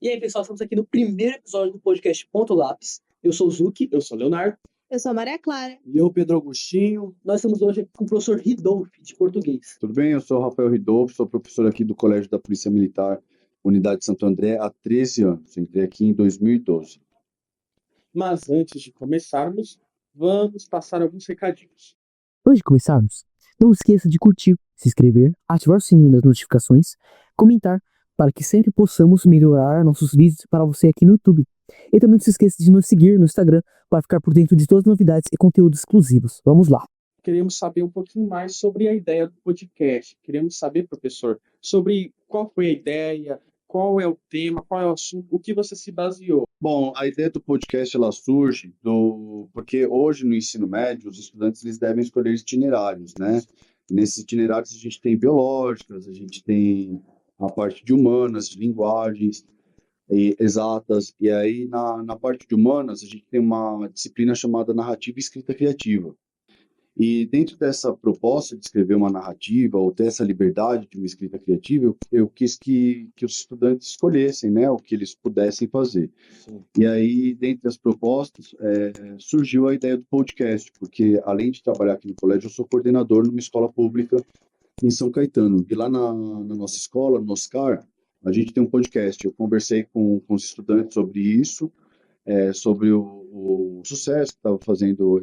E aí, pessoal, estamos aqui no primeiro episódio do podcast Ponto Lápis. Eu sou o Zuki. Eu sou o Leonardo. Eu sou a Maria Clara. E eu, Pedro Agostinho. Nós estamos hoje aqui com o professor Ridolf, de português. Tudo bem? Eu sou o Rafael Ridolf, sou professor aqui do Colégio da Polícia Militar, Unidade Santo André, há 13 anos. Entrei aqui em 2012. Mas antes de começarmos, vamos passar alguns recadinhos. Antes de começarmos, não esqueça de curtir, se inscrever, ativar o sininho das notificações, comentar, para que sempre possamos melhorar nossos vídeos para você aqui no YouTube. E também não se esqueça de nos seguir no Instagram para ficar por dentro de todas as novidades e conteúdos exclusivos. Vamos lá! Queremos saber um pouquinho mais sobre a ideia do podcast. Queremos saber, professor, sobre qual foi a ideia, qual é o tema, qual é o assunto, o que você se baseou. Bom, a ideia do podcast ela surge porque hoje no ensino médio os estudantes eles devem escolher itinerários, né? Nesses itinerários a gente tem biológicas, a gente tem a parte de humanas, de linguagens exatas, e aí na parte de humanas a gente tem uma disciplina chamada narrativa e escrita criativa. E dentro dessa proposta de escrever uma narrativa ou ter essa liberdade de uma escrita criativa, eu quis que os estudantes escolhessem, né, o que eles pudessem fazer. Sim. E aí, dentre as propostas, surgiu a ideia do podcast, porque além de trabalhar aqui no colégio, eu sou coordenador numa escola pública em São Caetano. E lá na nossa escola, no Oscar, a gente tem um podcast. Eu conversei com os estudantes sobre isso, sobre o sucesso que estava fazendo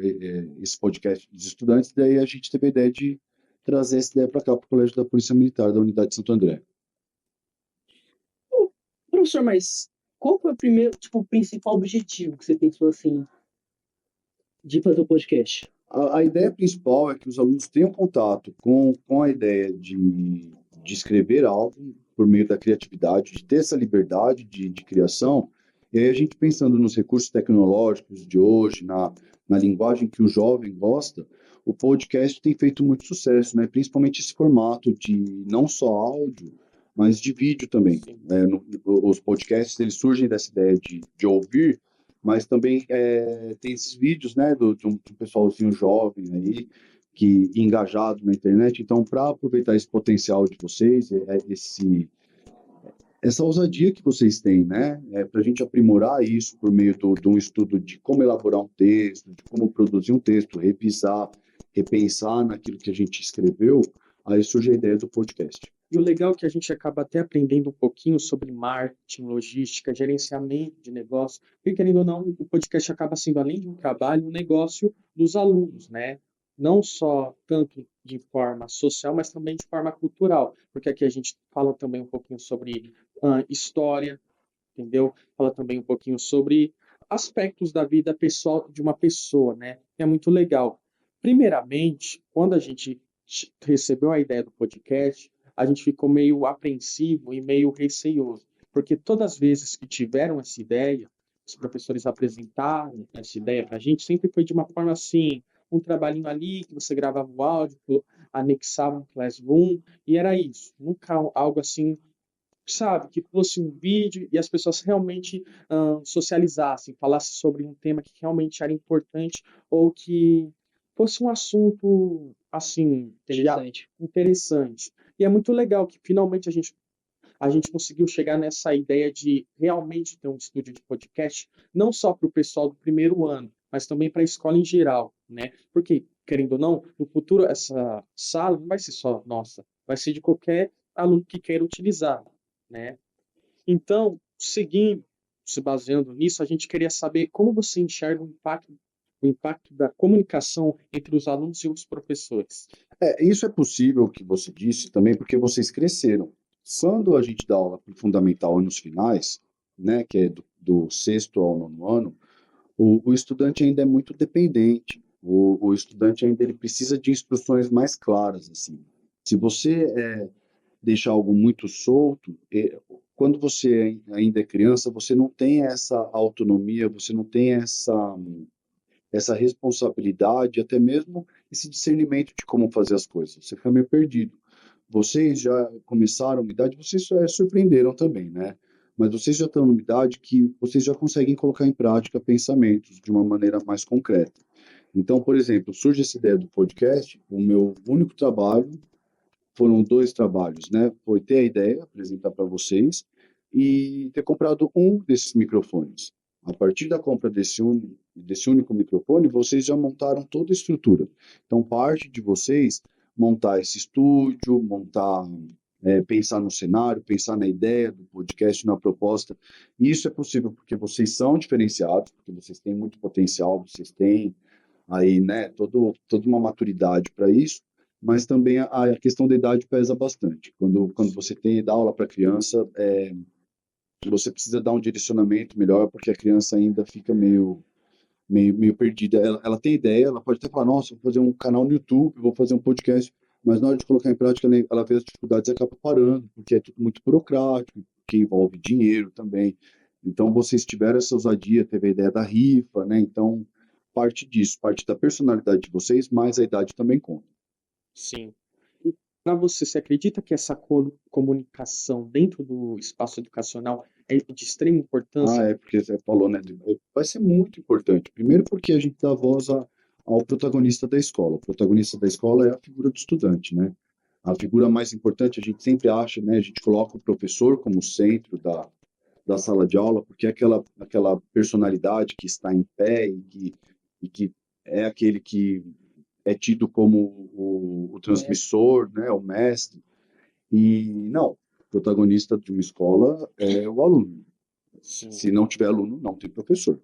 esse podcast dos estudantes, daí a gente teve a ideia de trazer essa ideia para cá, para o Colégio da Polícia Militar, da Unidade de Santo André. Professor, mas qual foi o primeiro, o principal objetivo que você pensou, assim, de fazer o podcast? A ideia principal é que os alunos tenham contato com a ideia de escrever algo por meio da criatividade, de ter essa liberdade de criação. E aí a gente pensando nos recursos tecnológicos de hoje, na linguagem que o jovem gosta, o podcast tem feito muito sucesso, né? Principalmente esse formato de não só áudio, mas de vídeo também. Os podcasts eles surgem dessa ideia de ouvir, mas também tem esses vídeos, né, de um pessoalzinho jovem aí, que engajado na internet. Então, para aproveitar esse potencial de vocês, essa ousadia que vocês têm, né, para a gente aprimorar isso por meio de um estudo de como elaborar um texto, de como produzir um texto, revisar, repensar naquilo que a gente escreveu, aí surge a ideia do podcast. E o legal é que a gente acaba até aprendendo um pouquinho sobre marketing, logística, gerenciamento de negócio. E querendo ou não, o podcast acaba sendo, além de um trabalho, um negócio dos alunos, né? Não só tanto de forma social, mas também de forma cultural. Porque aqui a gente fala também um pouquinho sobre história, entendeu? Fala também um pouquinho sobre aspectos da vida pessoal de uma pessoa, né? É muito legal. Primeiramente, quando a gente recebeu a ideia do podcast, a gente ficou meio apreensivo e meio receioso, porque todas as vezes que tiveram essa ideia, os professores apresentaram essa ideia para a gente, sempre foi de uma forma assim, um trabalhinho ali, que você gravava o áudio, anexava um Classroom, e era isso. Nunca algo assim, sabe, que fosse um vídeo e as pessoas realmente socializassem, falassem sobre um tema que realmente era importante ou que fosse um assunto, assim, interessante. E é muito legal que finalmente a gente conseguiu chegar nessa ideia de realmente ter um estúdio de podcast, não só para o pessoal do primeiro ano, mas também para a escola em geral, né? Porque, querendo ou não, no futuro essa sala não vai ser só nossa, vai ser de qualquer aluno que queira utilizar, né? Então, seguindo, se baseando nisso, a gente queria saber como você enxerga o impacto da comunicação entre os alunos e os professores. Isso é possível, o que você disse, também porque vocês cresceram. Quando a gente dá aula para o fundamental e nos finais, né, que é do sexto ao nono ano, o estudante ainda é muito dependente. O estudante ainda ele precisa de instruções mais claras, assim. Se você deixar algo muito solto, quando você ainda é criança, você não tem essa autonomia, você não tem essa responsabilidade, até mesmo esse discernimento de como fazer as coisas. Você fica meio perdido. Vocês já começaram uma idade, vocês surpreenderam também, né? Mas vocês já estão numa idade que vocês já conseguem colocar em prática pensamentos de uma maneira mais concreta. Então, por exemplo, surge essa ideia do podcast, o meu único trabalho, foram 2 trabalhos, né? Foi ter a ideia, apresentar para vocês, e ter comprado um desses microfones. A partir da compra desse único microfone, vocês já montaram toda a estrutura. Então, parte de vocês montar esse estúdio, pensar no cenário, pensar na ideia do podcast, na proposta. E isso é possível porque vocês são diferenciados, porque vocês têm muito potencial, vocês têm aí, né, toda uma maturidade para isso, mas também a questão da idade pesa bastante. Quando você dá aula para criança, você precisa dar um direcionamento melhor, porque a criança ainda fica meio perdida. Ela tem ideia, ela pode até falar, nossa, vou fazer um canal no YouTube, vou fazer um podcast, mas na hora de colocar em prática, ela vê as dificuldades e acaba parando, porque é tudo muito burocrático, que envolve dinheiro também. Então, vocês tiveram essa ousadia, teve a ideia da rifa, né? Então, parte disso, parte da personalidade de vocês, mas a idade também conta. Sim. E para você acredita que essa comunicação dentro do espaço educacional é de extrema importância? Porque você falou, né? Vai ser muito importante. Primeiro porque a gente dá voz ao protagonista da escola. O protagonista da escola é a figura do estudante, né? A figura mais importante, a gente sempre acha, né? A gente coloca o professor como centro da sala de aula, porque é aquela personalidade que está em pé e que é aquele que é tido como o transmissor, né? O mestre. E não, o protagonista de uma escola é o aluno. Sim, Se não tiver aluno, não tem professor,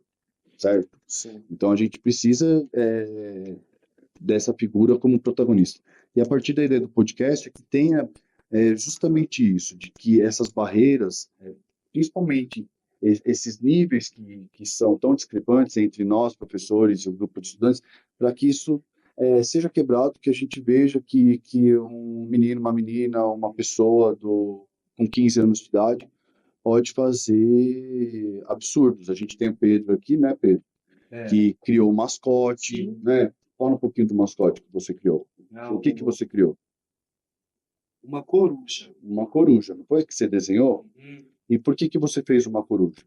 certo? sim. Então a gente precisa dessa figura como protagonista. E a partir da ideia do podcast é que tenha justamente isso, de que essas barreiras, principalmente esses níveis que são tão discrepantes entre nós, professores, e o grupo de estudantes, para que isso seja quebrado, que a gente veja que um menino, uma menina, uma pessoa com 15 anos de idade pode fazer absurdos. A gente tem o Pedro aqui, né, Pedro? Que criou o mascote, Sim. né? Fala um pouquinho do mascote que você criou. O que você criou? Uma coruja. Uma coruja, não foi que você desenhou? E por que você fez uma coruja?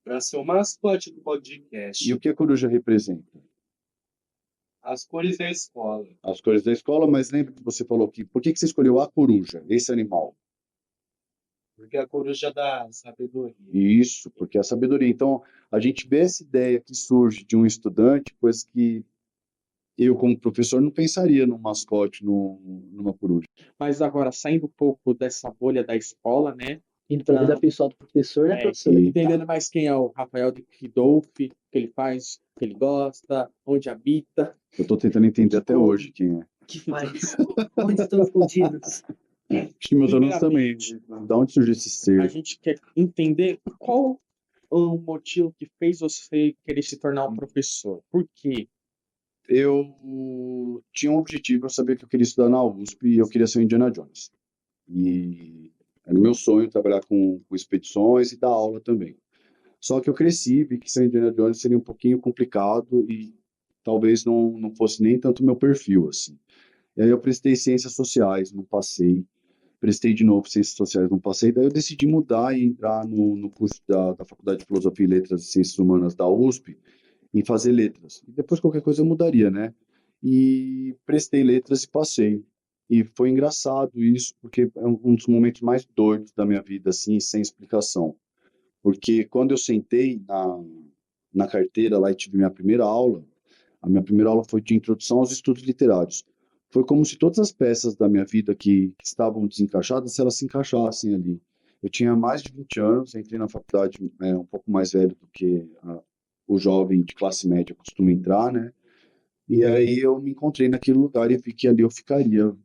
Para ser o mascote do podcast. E o que a coruja representa? As cores da escola. As cores da escola, mas lembra que você falou que por que você escolheu a coruja, esse animal? Porque a coruja dá sabedoria. Isso, porque a sabedoria. Então, a gente vê essa ideia que surge de um estudante, coisa que eu, como professor, não pensaria num mascote, numa coruja. Mas agora, saindo um pouco dessa bolha da escola, né? Indo pra vida pessoal do professor, né, professor? Entendendo mais quem é o Rafael de Ridolf, o que ele faz, o que ele gosta, onde habita. Eu estou tentando entender até hoje quem é. Que faz? Onde estão escondidos? Acho que meus alunos também. Da onde surgiu esse A ser? gente quer entender qual o motivo que fez você querer se tornar um professor. Por quê? Eu tinha um objetivo, eu sabia que eu queria estudar na USP e eu queria ser o Indiana Jones. E era o meu sonho trabalhar com expedições e dar aula também. Só que eu cresci, vi que ser Indiana Jones seria um pouquinho complicado e talvez não fosse nem tanto o meu perfil, assim. E aí eu prestei Ciências Sociais, não passei. Prestei de novo Ciências Sociais, não passei. Daí eu decidi mudar e entrar no curso da Faculdade de Filosofia e Letras e Ciências Humanas da USP e fazer letras. E depois qualquer coisa eu mudaria, né? E prestei letras e passei. E foi engraçado isso, porque é um dos momentos mais doidos da minha vida, assim, sem explicação. Porque quando eu sentei na carteira lá e tive minha primeira aula, a minha primeira aula foi de introdução aos estudos literários. Foi como se todas as peças da minha vida que estavam desencaixadas, elas se encaixassem ali. Eu tinha mais de 20 anos, entrei na faculdade um pouco mais velho do que o jovem de classe média costuma entrar, né? E aí eu me encontrei naquele lugar e vi que ali eu ficaria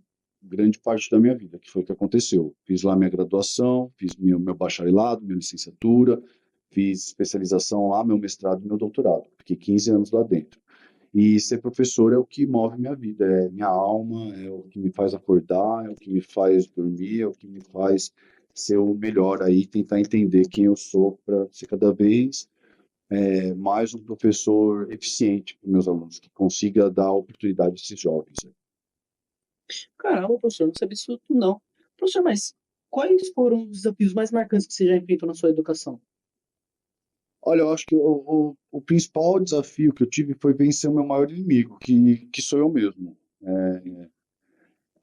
grande parte da minha vida, que foi o que aconteceu. Fiz lá minha graduação, fiz meu bacharelado, minha licenciatura, fiz especialização lá, meu mestrado e meu doutorado. Fiquei 15 anos lá dentro. E ser professor é o que move minha vida, é minha alma, é o que me faz acordar, é o que me faz dormir, é o que me faz ser o melhor aí, tentar entender quem eu sou para ser cada vez mais um professor eficiente para meus alunos, que consiga dar oportunidade a esses jovens. Né? Caramba, professor, não sabia disso tudo, não. Professor, mas quais foram os desafios mais marcantes que você já enfrentou na sua educação? Olha, eu acho que o principal desafio que eu tive foi vencer o meu maior inimigo, que sou eu mesmo.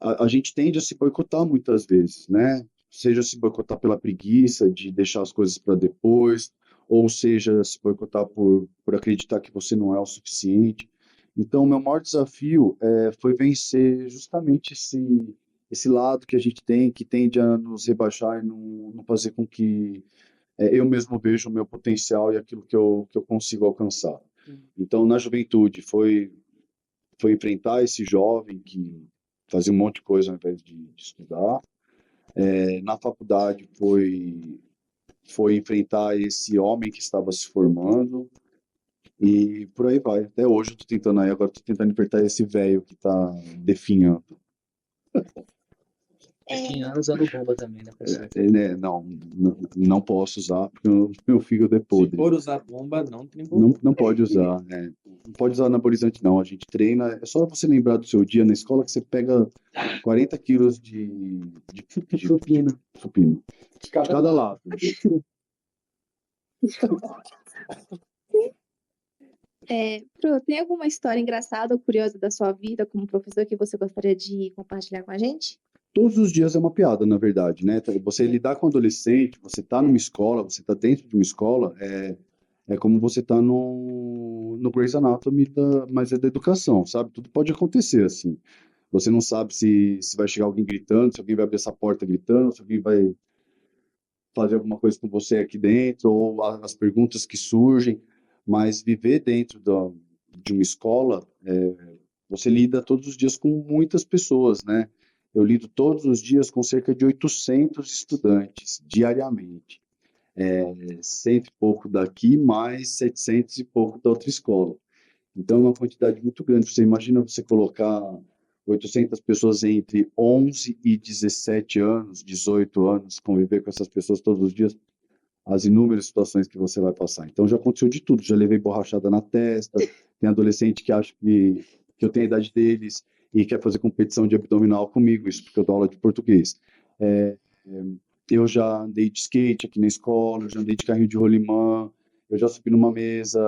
A gente tende a se boicotar muitas vezes, né? seja se boicotar pela preguiça de deixar as coisas para depois, ou seja se boicotar por acreditar que você não é o suficiente. Então, o meu maior desafio foi vencer justamente esse lado que a gente tem, que tende a nos rebaixar e não fazer com que eu mesmo veja o meu potencial e aquilo que eu consigo alcançar. Então, na juventude, foi enfrentar esse jovem que fazia um monte de coisa ao invés de estudar. Na faculdade, foi enfrentar esse homem que estava se formando. E por aí vai. Até hoje eu tô tentando aí, agora eu tô tentando enfrentar esse velho que tá definhando. Tem anos usando bomba também, né, professor? Né, não posso usar, porque o meu fígado é Se podre. for usar bomba, não tem bomba. Não pode usar, não pode usar anabolizante, não. A gente treina, é só você lembrar do seu dia na escola que você pega 40 quilos de Supino. supino. De cada lado. Pro, tem alguma história engraçada ou curiosa da sua vida como professor que você gostaria de compartilhar com a gente? Todos os dias é uma piada, na verdade, né? Você lidar com adolescente, você tá numa escola, você tá dentro de uma escola, é como você tá no Grey's Anatomy, mas é da educação, sabe? Tudo pode acontecer, assim. Você não sabe se vai chegar alguém gritando, se alguém vai abrir essa porta gritando, se alguém vai fazer alguma coisa com você aqui dentro, ou as perguntas que surgem, mas viver dentro de uma escola, você lida todos os dias com muitas pessoas, né? Eu lido todos os dias com cerca de 800 estudantes, diariamente. 100 e pouco daqui, mais 700 e pouco da outra escola. Então, é uma quantidade muito grande. Você imagina você colocar 800 pessoas entre 11 e 17 anos, 18 anos, conviver com essas pessoas todos os dias, as inúmeras situações que você vai passar. Então, já aconteceu de tudo. Já levei borrachada na testa, tem adolescente que acha que eu tenho a idade deles e quer fazer competição de abdominal comigo, isso porque eu dou aula de português. Eu já andei de skate aqui na escola, eu já andei de carrinho de rolimã, eu já subi numa mesa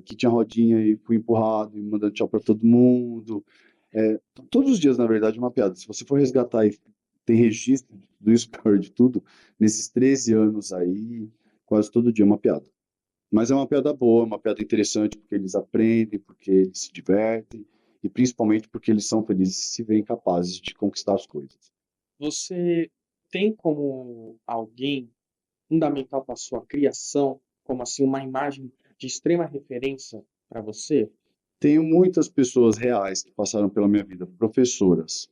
que tinha rodinha e fui empurrado e mandando tchau para todo mundo. Todos os dias, na verdade, é uma piada. Se você for resgatar e tem registro de tudo isso, pior de tudo, nesses 13 anos aí, quase todo dia é uma piada. Mas é uma piada boa, uma piada interessante, porque eles aprendem, porque eles se divertem, e principalmente porque eles são felizes e se veem capazes de conquistar as coisas. Você tem como alguém fundamental para a sua criação, como assim uma imagem de extrema referência para você? Tenho muitas pessoas reais que passaram pela minha vida, professoras.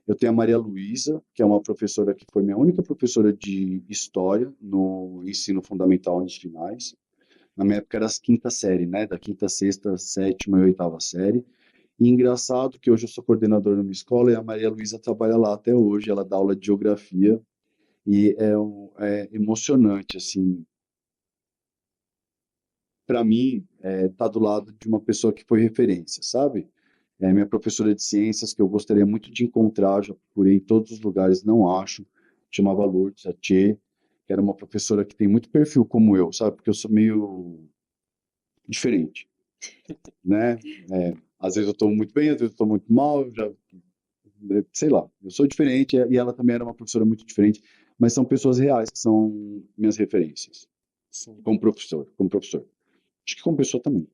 Eu tenho a Maria Luísa, que é uma professora que foi minha única professora de história no ensino fundamental nos finais. Na minha época era as quinta série, né? Da quinta, sexta, sétima e oitava série. E engraçado que hoje eu sou coordenador numa escola e a Maria Luísa trabalha lá até hoje. Ela dá aula de geografia e é emocionante, assim. Para mim, tá do lado de uma pessoa que foi referência, sabe? É minha professora de ciências, que eu gostaria muito de encontrar, já procurei em todos os lugares, não acho. Chamava Lourdes, a Tchê, que era uma professora que tem muito perfil como eu, sabe? Porque eu sou meio diferente, né? Às vezes eu estou muito bem, às vezes eu estou muito mal, sei lá, eu sou diferente e ela também era uma professora muito diferente, mas são pessoas reais que são minhas referências, Sim. como professor. Acho que como pessoa também.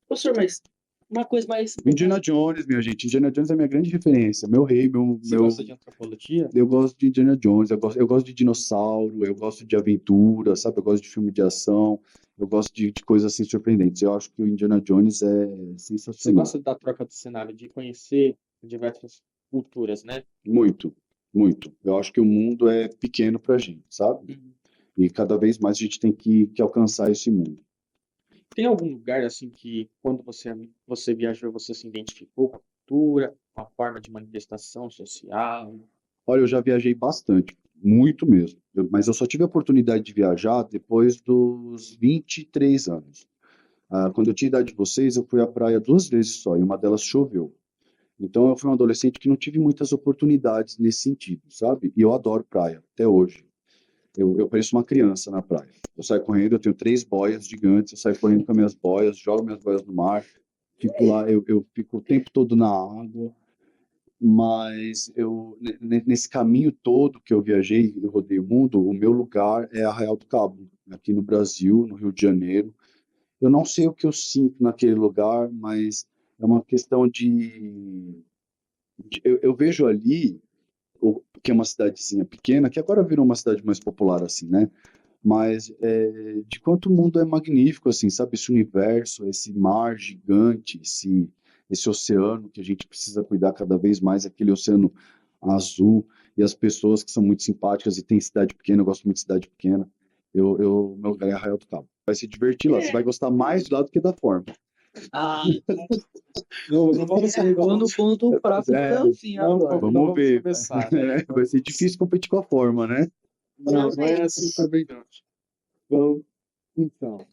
Professor, mas uma coisa mais. Indiana Jones, minha gente. Indiana Jones é a minha grande referência. Meu rei, Você gosta de antropologia? Eu gosto de Indiana Jones, eu gosto de dinossauro, eu gosto de aventura, sabe? Eu gosto de filme de ação, eu gosto de coisas assim surpreendentes. Eu acho que o Indiana Jones é Você sensacional. gosta da troca do cenário, de conhecer diversas culturas, né? Muito, muito. Eu acho que o mundo é pequeno pra gente, sabe? E cada vez mais a gente tem que alcançar esse mundo. Tem algum lugar assim que quando você viajou, você se identificou com a cultura, com a forma de manifestação social? Olha, eu já viajei bastante, muito mesmo. Mas eu só tive a oportunidade de viajar depois dos 23 anos. Quando eu tinha a idade de vocês, eu fui à praia 2 vezes só, e uma delas choveu. Então eu fui um adolescente que não tive muitas oportunidades nesse sentido, sabe? E eu adoro praia, até hoje. Eu pareço uma criança na praia. Eu saio correndo, eu tenho 3 boias gigantes, eu saio correndo com as minhas boias, jogo minhas boias no mar, fico lá, eu fico o tempo todo na água. Mas nesse caminho todo que eu viajei, eu rodei o mundo, o meu lugar é Arraial do Cabo, aqui no Brasil, no Rio de Janeiro. Eu não sei o que eu sinto naquele lugar, mas é uma questão eu vejo ali, que é uma cidadezinha pequena, que agora virou uma cidade mais popular, assim, né? Mas de quanto o mundo é magnífico, assim, sabe? Esse universo, esse mar gigante, esse oceano que a gente precisa cuidar cada vez mais, aquele oceano azul, e as pessoas que são muito simpáticas e tem cidade pequena, eu gosto muito de cidade pequena. Meu lugar é Arraial do Cabo. Vai se divertir lá, você vai gostar mais de lá do que da forma. Ah, Não vamos chegou no ponto fraco do É, Delfim agora. Vamos ver. começar, né? Vai ser difícil competir com a forma, né? Não é assim também não. Vamos, então.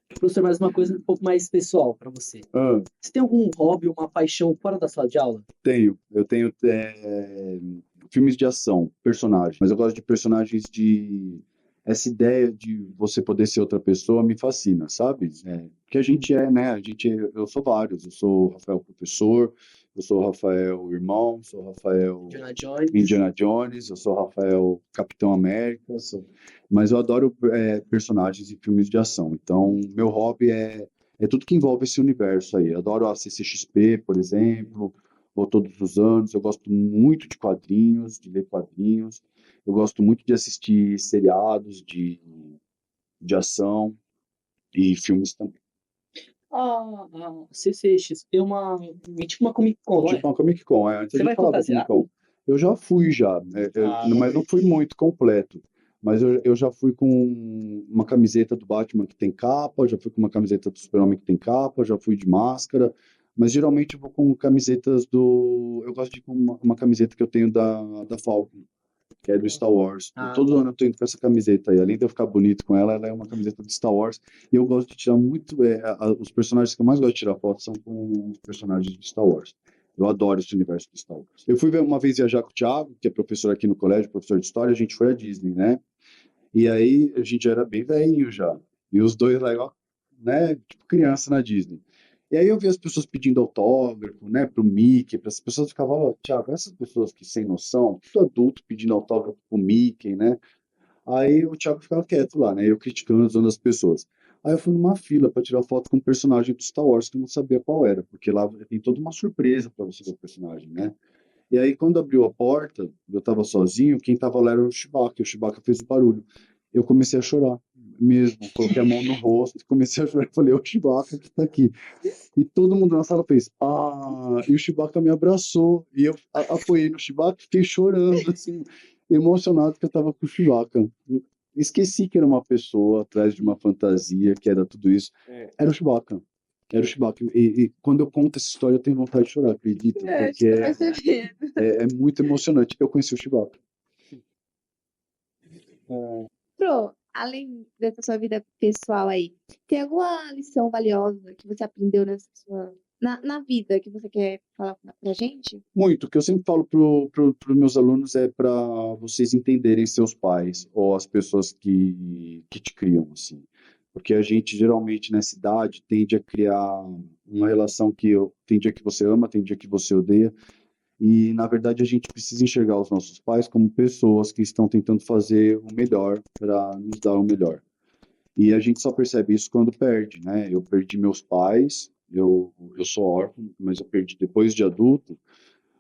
Professor, mais uma coisa um pouco mais pessoal para você. Ah, Você tem algum hobby, uma paixão fora da sala de aula? eu tenho filmes de ação, personagens, mas eu gosto de personagens de. Essa ideia de você poder ser outra pessoa me fascina, sabe? Porque a gente né? Eu sou vários. Eu sou o Rafael professor, eu sou o Rafael irmão, sou o Rafael Indiana Jones? Indiana Jones, eu sou o Rafael Capitão América, mas eu adoro personagens e filmes de ação. Então, meu hobby é tudo que envolve esse universo aí. Eu adoro a CCXP, por exemplo, vou todos os anos. Eu gosto muito de quadrinhos, de ler quadrinhos. Eu gosto muito de assistir seriados de ação e filmes também. A CCXP é tipo uma Comic Con, não é? Tipo uma Comic Con, antes a Você gente vai falava fantasiar? Comic Con. Eu já fui mas não fui muito completo. Mas eu já fui com uma camiseta do Batman que tem capa, já fui com uma camiseta do Super-Homem que tem capa, já fui de máscara, mas geralmente eu vou com camisetas do. Eu gosto de ir com uma camiseta que eu tenho da Falcon, que é do Star Wars. Ah, Todo ano eu tô indo com essa camiseta aí. Além de eu ficar bonito com ela, ela é uma camiseta de Star Wars. E eu gosto de tirar muito. Os personagens que eu mais gosto de tirar foto são com os personagens de Star Wars. Eu adoro esse universo de Star Wars. Eu fui uma vez viajar com o Thiago, que é professor aqui no colégio, professor de história, a gente foi à Disney, né? E aí a gente já era bem velhinho já. E os dois lá, igual, né? Tipo criança na Disney. E aí eu vi as pessoas pedindo autógrafo, né, pro Mickey, para as pessoas ficavam, ó, Thiago, essas pessoas que sem noção, tudo adulto pedindo autógrafo pro Mickey, né? Aí o Thiago ficava quieto lá, né? Eu criticando as outras pessoas. Aí eu fui numa fila para tirar foto com um personagem do Star Wars que eu não sabia qual era, porque lá tem toda uma surpresa para você ver o personagem, né? E aí, quando abriu a porta, eu tava sozinho, quem tava lá era o Chewbacca, e o Chewbacca fez o barulho. Eu comecei a chorar, mesmo, coloquei a mão no rosto, comecei a chorar, falei, é o Chewbacca que tá aqui. E todo mundo na sala fez, e o Chewbacca me abraçou, e eu apoiei no Chewbacca, fiquei chorando, assim, emocionado que eu tava com o Chewbacca. Esqueci que era uma pessoa atrás de uma fantasia, que era tudo isso. Era o Chewbacca. Era o Chewbacca. E quando eu conto essa história, eu tenho vontade de chorar, acredita? Porque é muito emocionante. Eu conheci o Chewbacca. Pro, além dessa sua vida pessoal aí, tem alguma lição valiosa que você aprendeu na vida que você quer falar pra gente? Muito. O que eu sempre falo para os meus alunos é para vocês entenderem seus pais ou as pessoas que te criam, assim. Porque a gente, geralmente, nessa idade, tende a criar uma relação tem dia que você ama, tem dia que você odeia. E, na verdade, a gente precisa enxergar os nossos pais como pessoas que estão tentando fazer o melhor para nos dar o melhor. E a gente só percebe isso quando perde, né? Eu perdi meus pais, eu sou órfão, mas eu perdi depois de adulto,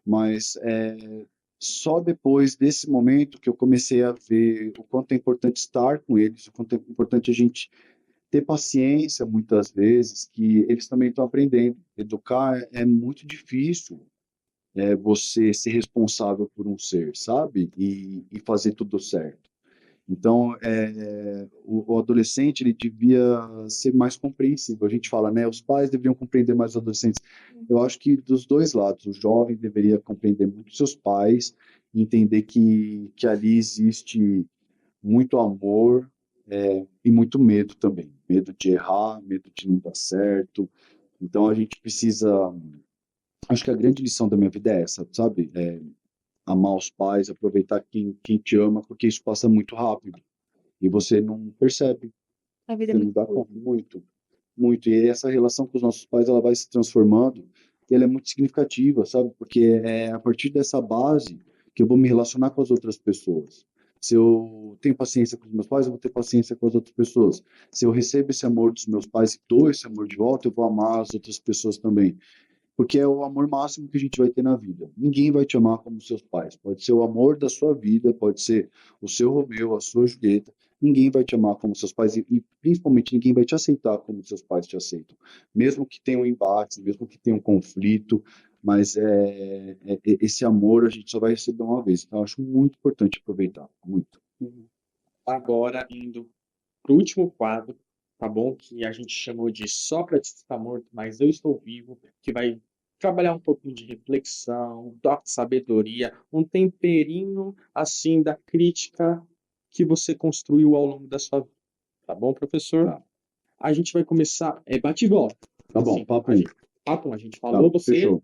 mas só depois desse momento que eu comecei a ver o quanto é importante estar com eles, o quanto é importante a gente ter paciência, muitas vezes, que eles também estão aprendendo. Educar é muito difícil, você ser responsável por um ser, sabe? E fazer tudo certo. Então, o adolescente ele devia ser mais compreensivo. A gente fala, né? Os pais deveriam compreender mais os adolescentes. Eu acho que dos dois lados, o jovem deveria compreender muito seus pais, entender que ali existe muito amor, e muito medo também. Medo de errar, medo de não dar certo. Então, a gente precisa. Acho que a grande lição da minha vida é essa, sabe? Amar os pais, aproveitar quem te ama, porque isso passa muito rápido. E você não percebe, A vida é você não muito dá curta. conta muito, muito. E essa relação com os nossos pais, ela vai se transformando e ela é muito significativa, sabe? Porque é a partir dessa base que eu vou me relacionar com as outras pessoas. Se eu tenho paciência com os meus pais, eu vou ter paciência com as outras pessoas. Se eu recebo esse amor dos meus pais e dou esse amor de volta, eu vou amar as outras pessoas também. Porque é o amor máximo que a gente vai ter na vida. Ninguém vai te amar como seus pais. Pode ser o amor da sua vida, pode ser o seu Romeu, a sua Julieta. Ninguém vai te amar como seus pais e principalmente ninguém vai te aceitar como seus pais te aceitam. Mesmo que tenham embates, mesmo que tenham conflito, mas esse amor a gente só vai receber uma vez. Então eu acho muito importante aproveitar, muito. Agora, indo pro último quadro, tá bom? Que a gente chamou de Sócrates está morto, mas eu estou vivo, que vai trabalhar um pouquinho de reflexão, toque de sabedoria, um temperinho, assim, da crítica que você construiu ao longo da sua vida. Tá bom, professor? Tá. A gente vai começar, bate e volta. Tá bom, Assim, papo a aí. gente, a gente falou, Tá, você, fechou.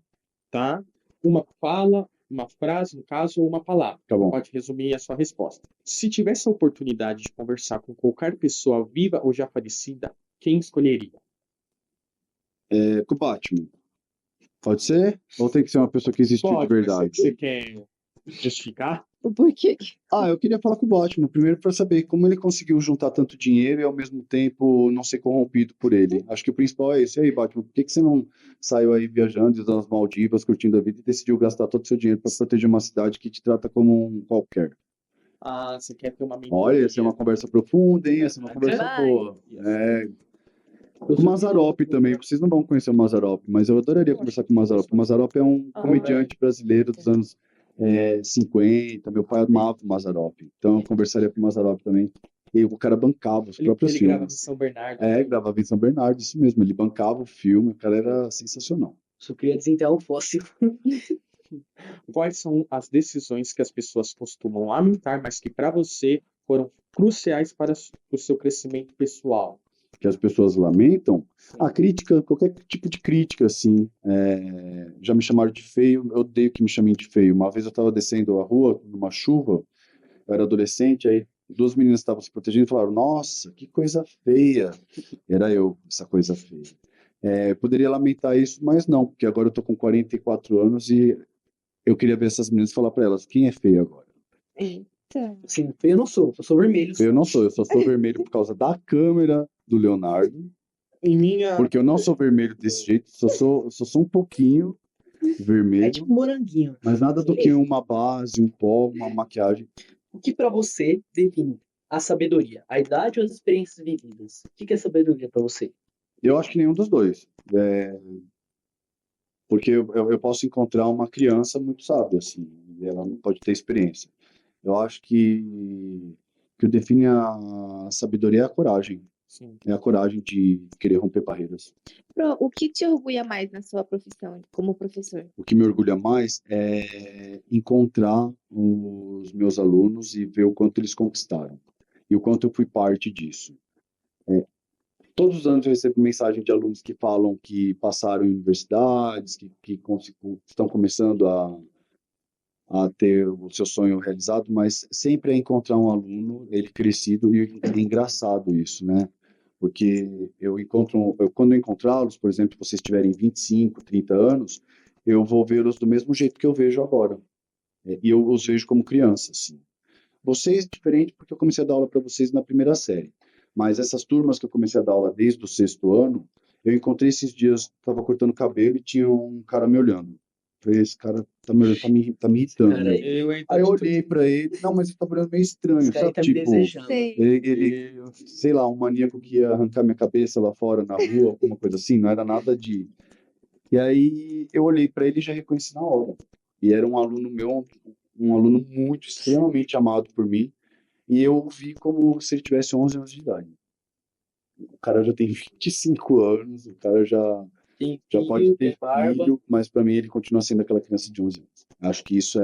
tá? Uma fala, uma frase, no caso, ou uma palavra. Tá bom. Pode resumir a sua resposta. Se tivesse a oportunidade de conversar com qualquer pessoa viva ou já falecida, quem escolheria? Com o Batman. Pode ser? Ou tem que ser uma pessoa que existiu de Pode, mas verdade? você quer justificar? O porquê? Eu queria falar com o Batman, primeiro para saber como ele conseguiu juntar tanto dinheiro e ao mesmo tempo não ser corrompido por ele. Acho que o principal é esse. E aí, Batman, por que você não saiu aí viajando nas Maldivas, curtindo a vida e decidiu gastar todo o seu dinheiro para proteger uma cidade que te trata como um qualquer? Ah, você quer ter uma Olha, mentoria. essa é uma conversa profunda, hein? Essa é uma conversa Vai. boa. O Mazzaropi também, vocês não vão conhecer o Mazzaropi, mas eu adoraria conversar com o Mazzaropi. O Mazzaropi é um comediante brasileiro dos anos 50. Meu pai amava o Mazzaropi, então eu conversaria com o Mazzaropi também. E o cara bancava os próprios Ele grava em filmes. São Bernardo. Gravava em São Bernardo, isso mesmo. Ele bancava o filme, o cara era sensacional. Só queria desenterrar um fóssil. Quais são as decisões que as pessoas costumam lamentar, mas que para você foram cruciais para o seu crescimento pessoal? Que as pessoas lamentam, a crítica, qualquer tipo de crítica, assim, já me chamaram de feio, eu odeio que me chamem de feio. Uma vez eu estava descendo a rua, numa chuva, eu era adolescente, aí duas meninas estavam se protegendo e falaram, nossa, que coisa feia. Era eu, essa coisa feia. Poderia lamentar isso, mas não, porque agora eu tô com 44 anos e eu queria ver essas meninas e falar para elas, quem é feio agora? Eita. Assim, feio eu não sou vermelho. Eu não sou, eu só sou vermelho por causa da câmera do Leonardo, Em minha. porque eu não sou vermelho desse jeito, só sou um pouquinho É vermelho, tipo moranguinho. mas nada do que uma base, um pó, uma maquiagem. O que pra você define a sabedoria? A idade ou as experiências vividas? O que é sabedoria pra você? Eu acho que nenhum dos dois. Porque eu posso encontrar uma criança muito sábia, assim, e ela não pode ter experiência. Eu acho que o define a sabedoria é a coragem. Sim. É a coragem de querer romper barreiras. Pro, o que te orgulha mais na sua profissão como professor? O que me orgulha mais é encontrar os meus alunos e ver o quanto eles conquistaram. E o quanto eu fui parte disso. Todos os anos eu recebo mensagem de alunos que falam que passaram em universidades, que estão começando a ter o seu sonho realizado, mas sempre é encontrar um aluno, ele crescido, e é engraçado isso, né? Porque quando eu encontrá-los, por exemplo, se vocês tiverem 25, 30 anos, eu vou vê-los do mesmo jeito que eu vejo agora. E eu os vejo como crianças, assim. Vocês, diferente, porque eu comecei a dar aula para vocês na primeira série. Mas essas turmas que eu comecei a dar aula desde o 6º ano, eu encontrei esses dias, estava cortando cabelo e tinha um cara me olhando. Falei, esse cara tá me olhando, tá me irritando. Cara, meu. Aí eu olhei pra ele, não, mas ele tá olhando meio estranho, Esse cara aí sabe? tá me Tipo, desejando. Sei. ele, sei lá, um maníaco que ia arrancar minha cabeça lá fora na rua, alguma coisa assim, não era nada de. E aí eu olhei pra ele e já reconheci na hora. E era um aluno meu, um aluno muito, extremamente amado por mim, e eu o vi como se ele tivesse 11 anos de idade. O cara já tem 25 anos, o cara já Tem pode filho, ter tem barba. filho, mas para mim ele continua sendo aquela criança de 11 anos. Acho que isso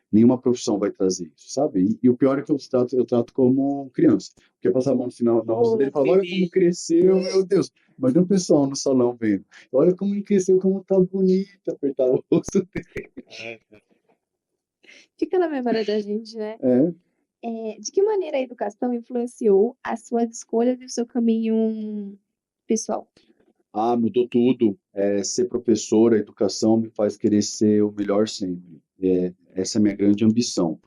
nenhuma profissão vai trazer isso, sabe? E o pior é que eu trato como criança. Porque passar a mão no final na rosto dele e falar, olha como cresceu, meu Deus. Mas tem um pessoal no salão vendo. Olha como ele cresceu, como tá bonito, apertar o rosto dele. Fica na memória da gente, né? É, De que maneira a educação influenciou as suas escolhas e o seu caminho pessoal? mudou tudo. Ser professor, a educação me faz querer ser o melhor sempre. Essa é a minha grande ambição.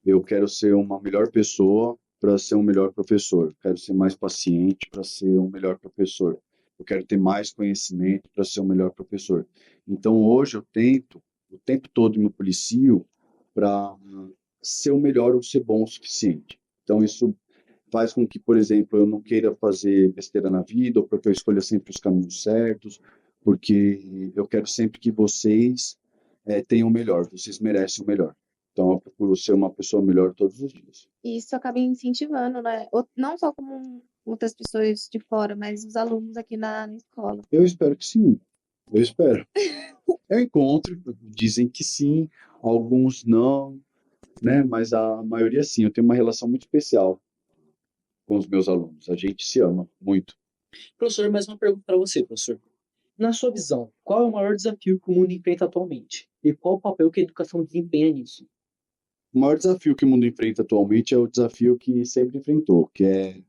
Eu quero ser uma melhor pessoa para ser um melhor professor. Eu quero ser mais paciente para ser um melhor professor. Eu quero ter mais conhecimento para ser um melhor professor. Então, hoje eu tento, o tempo todo me policio para ser o melhor ou ser bom o suficiente. Então, isso faz com que, por exemplo, eu não queira fazer besteira na vida, ou porque eu escolha sempre os caminhos certos, porque eu quero sempre que vocês tenham o melhor, vocês merecem o melhor. Então, eu procuro ser uma pessoa melhor todos os dias. E isso acaba incentivando, né? Não só como outras pessoas de fora, mas os alunos aqui na escola. Eu espero que sim. Eu espero. Eu encontro, dizem que sim, alguns não, né? Mas a maioria sim. Eu tenho uma relação muito especial com os meus alunos. A gente se ama muito. Professor, mais uma pergunta para você, professor. Na sua visão, qual é o maior desafio que o mundo enfrenta atualmente? E qual o papel que a educação desempenha nisso? O maior desafio que o mundo enfrenta atualmente é o desafio que sempre enfrentou, que é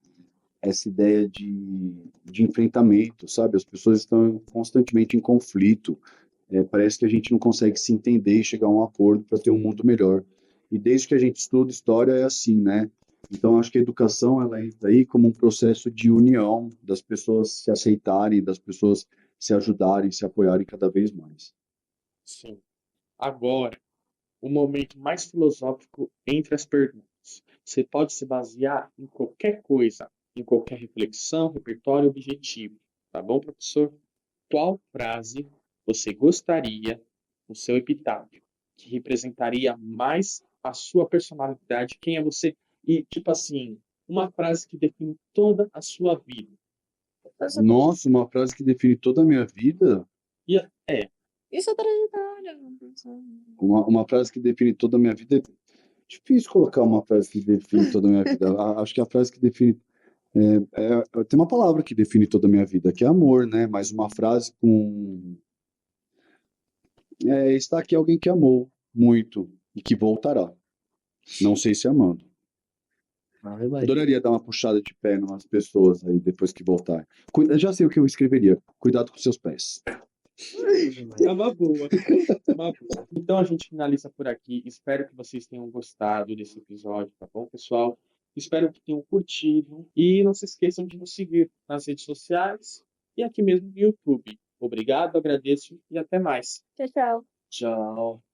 essa ideia de enfrentamento, sabe? As pessoas estão constantemente em conflito. Parece que a gente não consegue se entender e chegar a um acordo para ter um mundo melhor. E desde que a gente estuda história é assim, né? Então acho que a educação ela entra aí como um processo de união das pessoas se aceitarem, das pessoas se ajudarem, se apoiarem cada vez mais. Sim. Agora, o momento mais filosófico entre as perguntas. Você pode se basear em qualquer coisa, em qualquer reflexão, repertório, objetivo. Tá bom, professor? Qual frase você gostaria, no seu epitáfio, que representaria mais a sua personalidade, quem é você? E, tipo assim, uma frase que define toda a sua vida. Nossa, uma frase que define toda a minha vida? E Isso é trajetória, professor. Uma frase que define toda a minha vida é difícil colocar uma frase que define toda a minha vida. Acho que a frase que define. Tem uma palavra que define toda a minha vida, que é amor, né? Mas uma frase com. Está aqui alguém que amou muito e que voltará. Não sei se amando. Adoraria dar uma puxada de pé nas pessoas aí depois que voltar. Já sei o que eu escreveria. Cuidado com seus pés. é uma boa. É uma boa. Então a gente finaliza por aqui. Espero que vocês tenham gostado desse episódio, tá bom, pessoal? Espero que tenham curtido. E não se esqueçam de nos seguir nas redes sociais e aqui mesmo no YouTube. Obrigado, agradeço e até mais. Tchau, tchau. Tchau.